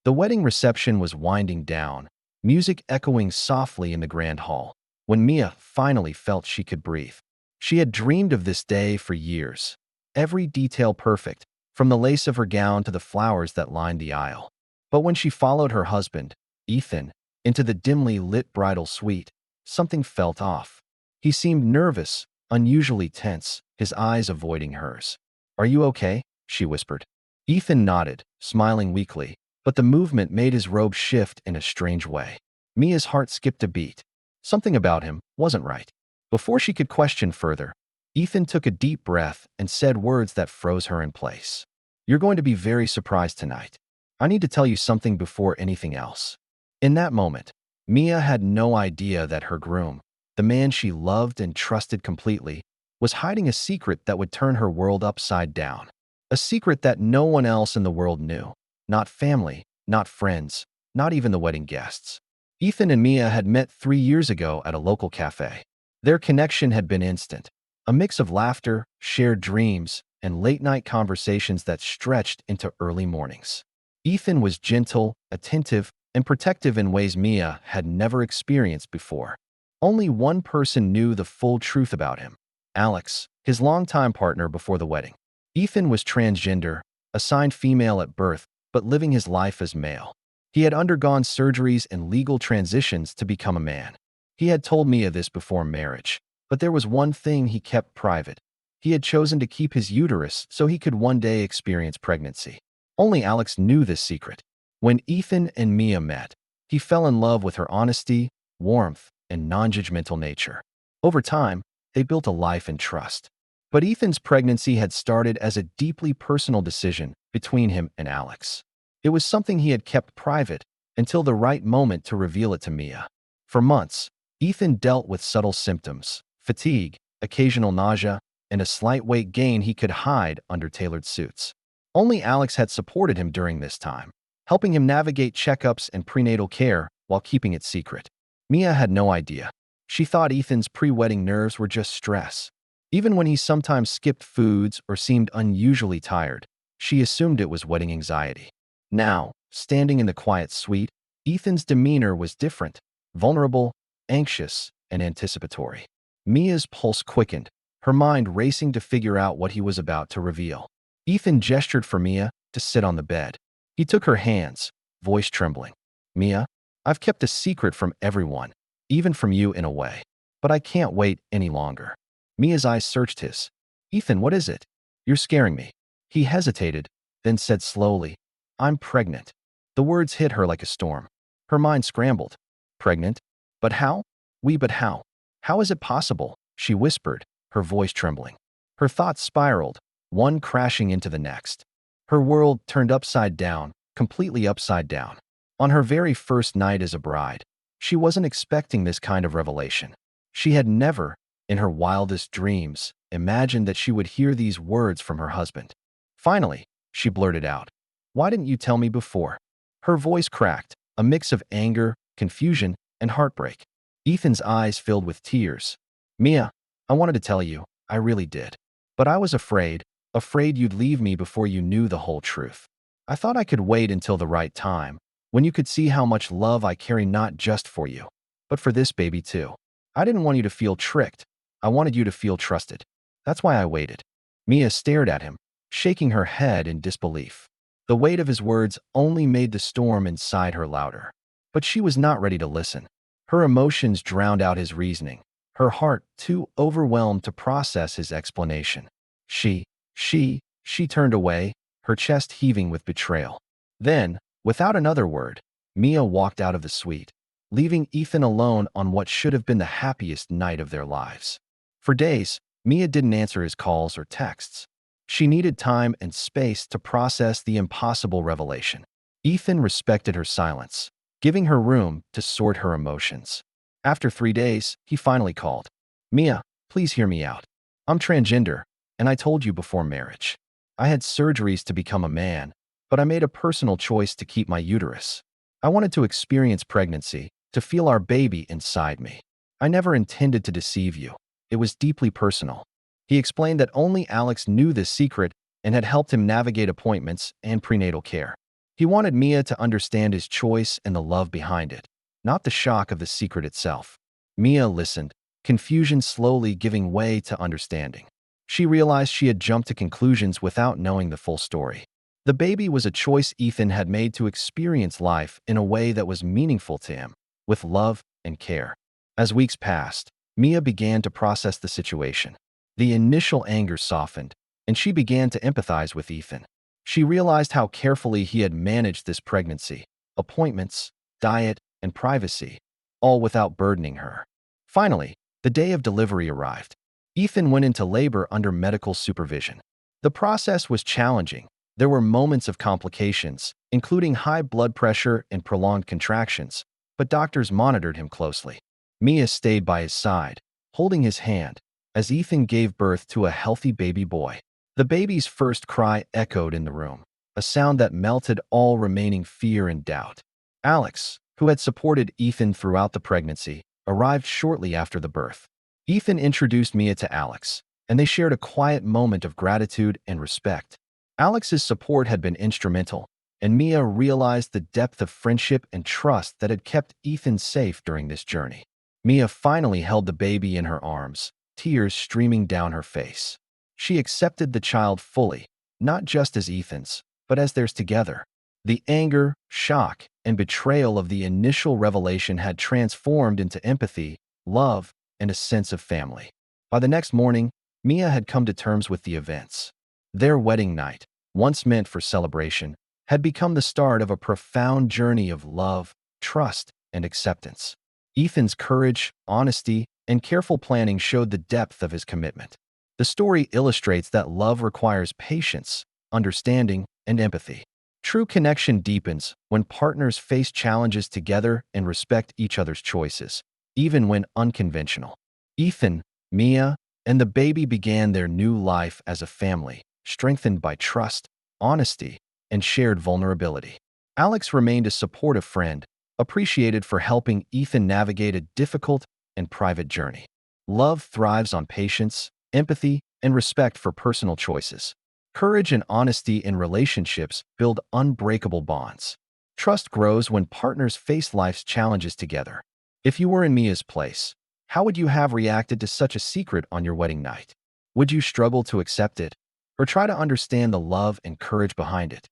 The wedding reception was winding down, music echoing softly in the grand hall, when Mia finally felt she could breathe. She had dreamed of this day for years, every detail perfect, from the lace of her gown to the flowers that lined the aisle. But when she followed her husband, Ethan, into the dimly lit bridal suite, something felt off. He seemed nervous, unusually tense, his eyes avoiding hers. "Are you okay?" she whispered. Ethan nodded, smiling weakly, but the movement made his robe shift in a strange way. Mia's heart skipped a beat. Something about him wasn't right. Before she could question further, Ethan took a deep breath and said words that froze her in place. "You're going to be very surprised tonight. I need to tell you something before anything else." In that moment, Mia had no idea that her groom, the man she loved and trusted completely, was hiding a secret that would turn her world upside down. A secret that no one else in the world knew. Not family, not friends, not even the wedding guests. Ethan and Mia had met 3 years ago at a local cafe. Their connection had been instant. A mix of laughter, shared dreams, and late-night conversations that stretched into early mornings. Ethan was gentle, attentive, and protective in ways Mia had never experienced before. Only one person knew the full truth about him: Alex, his longtime partner before the wedding. Ethan was transgender, assigned female at birth, but living his life as male. He had undergone surgeries and legal transitions to become a man. He had told Mia this before marriage, but there was one thing he kept private. He had chosen to keep his uterus so he could one day experience pregnancy. Only Alex knew this secret. When Ethan and Mia met, he fell in love with her honesty, warmth, and non-judgmental nature. Over time, they built a life in trust. But Ethan's pregnancy had started as a deeply personal decision between him and Alex. It was something he had kept private until the right moment to reveal it to Mia. For months, Ethan dealt with subtle symptoms: fatigue, occasional nausea, and a slight weight gain he could hide under tailored suits. Only Alex had supported him during this time, helping him navigate checkups and prenatal care while keeping it secret. Mia had no idea. She thought Ethan's pre-wedding nerves were just stress. Even when he sometimes skipped foods or seemed unusually tired, she assumed it was wedding anxiety. Now, standing in the quiet suite, Ethan's demeanor was different: vulnerable, anxious, and anticipatory. Mia's pulse quickened, her mind racing to figure out what he was about to reveal. Ethan gestured for Mia to sit on the bed. He took her hands, voice trembling. "Mia, I've kept a secret from everyone, even from you in a way. But I can't wait any longer." Mia's eyes searched his. "Ethan, what is it? You're scaring me." He hesitated, then said slowly, "I'm pregnant." The words hit her like a storm. Her mind scrambled. "Pregnant? But how? But how? How is it possible?" she whispered, her voice trembling. Her thoughts spiraled, one crashing into the next. Her world turned upside down, completely upside down. On her very first night as a bride, she wasn't expecting this kind of revelation. She had never, in her wildest dreams, imagined that she would hear these words from her husband. Finally, she blurted out, "Why didn't you tell me before?" Her voice cracked, a mix of anger, confusion, and heartbreak. Ethan's eyes filled with tears. "Mia, I wanted to tell you, I really did. But I was afraid you'd leave me before you knew the whole truth. I thought I could wait until the right time, when you could see how much love I carry not just for you, but for this baby too. I didn't want you to feel tricked. I wanted you to feel trusted. That's why I waited." Mia stared at him, shaking her head in disbelief. The weight of his words only made the storm inside her louder. But she was not ready to listen. Her emotions drowned out his reasoning, her heart too overwhelmed to process his explanation. She turned away, her chest heaving with betrayal. Then, without another word, Mia walked out of the suite, leaving Ethan alone on what should have been the happiest night of their lives. For days, Mia didn't answer his calls or texts. She needed time and space to process the impossible revelation. Ethan respected her silence, giving her room to sort her emotions. After 3 days, he finally called. "Mia, please hear me out. I'm transgender, and I told you before marriage. I had surgeries to become a man, but I made a personal choice to keep my uterus. I wanted to experience pregnancy, to feel our baby inside me. I never intended to deceive you. It was deeply personal." He explained that only Alex knew this secret and had helped him navigate appointments and prenatal care. He wanted Mia to understand his choice and the love behind it, not the shock of the secret itself. Mia listened, confusion slowly giving way to understanding. She realized she had jumped to conclusions without knowing the full story. The baby was a choice Ethan had made to experience life in a way that was meaningful to him, with love and care. As weeks passed, Mia began to process the situation. The initial anger softened, and she began to empathize with Ethan. She realized how carefully he had managed this pregnancy, appointments, diet, and privacy, all without burdening her. Finally, the day of delivery arrived. Ethan went into labor under medical supervision. The process was challenging. There were moments of complications, including high blood pressure and prolonged contractions, but doctors monitored him closely. Mia stayed by his side, holding his hand, as Ethan gave birth to a healthy baby boy. The baby's first cry echoed in the room, a sound that melted all remaining fear and doubt. Alex, who had supported Ethan throughout the pregnancy, arrived shortly after the birth. Ethan introduced Mia to Alex, and they shared a quiet moment of gratitude and respect. Alex's support had been instrumental, and Mia realized the depth of friendship and trust that had kept Ethan safe during this journey. Mia finally held the baby in her arms, tears streaming down her face. She accepted the child fully, not just as Ethan's, but as theirs together. The anger, shock, and betrayal of the initial revelation had transformed into empathy, love, and a sense of family. By the next morning, Mia had come to terms with the events. Their wedding night, once meant for celebration, had become the start of a profound journey of love, trust, and acceptance. Ethan's courage, honesty, and careful planning showed the depth of his commitment. The story illustrates that love requires patience, understanding, and empathy. True connection deepens when partners face challenges together and respect each other's choices, even when unconventional. Ethan, Mia, and the baby began their new life as a family, strengthened by trust, honesty, and shared vulnerability. Alex remained a supportive friend, appreciated for helping Ethan navigate a difficult and private journey. Love thrives on patience, empathy, and respect for personal choices. Courage and honesty in relationships build unbreakable bonds. Trust grows when partners face life's challenges together. If you were in Mia's place, how would you have reacted to such a secret on your wedding night? Would you struggle to accept it, or try to understand the love and courage behind it?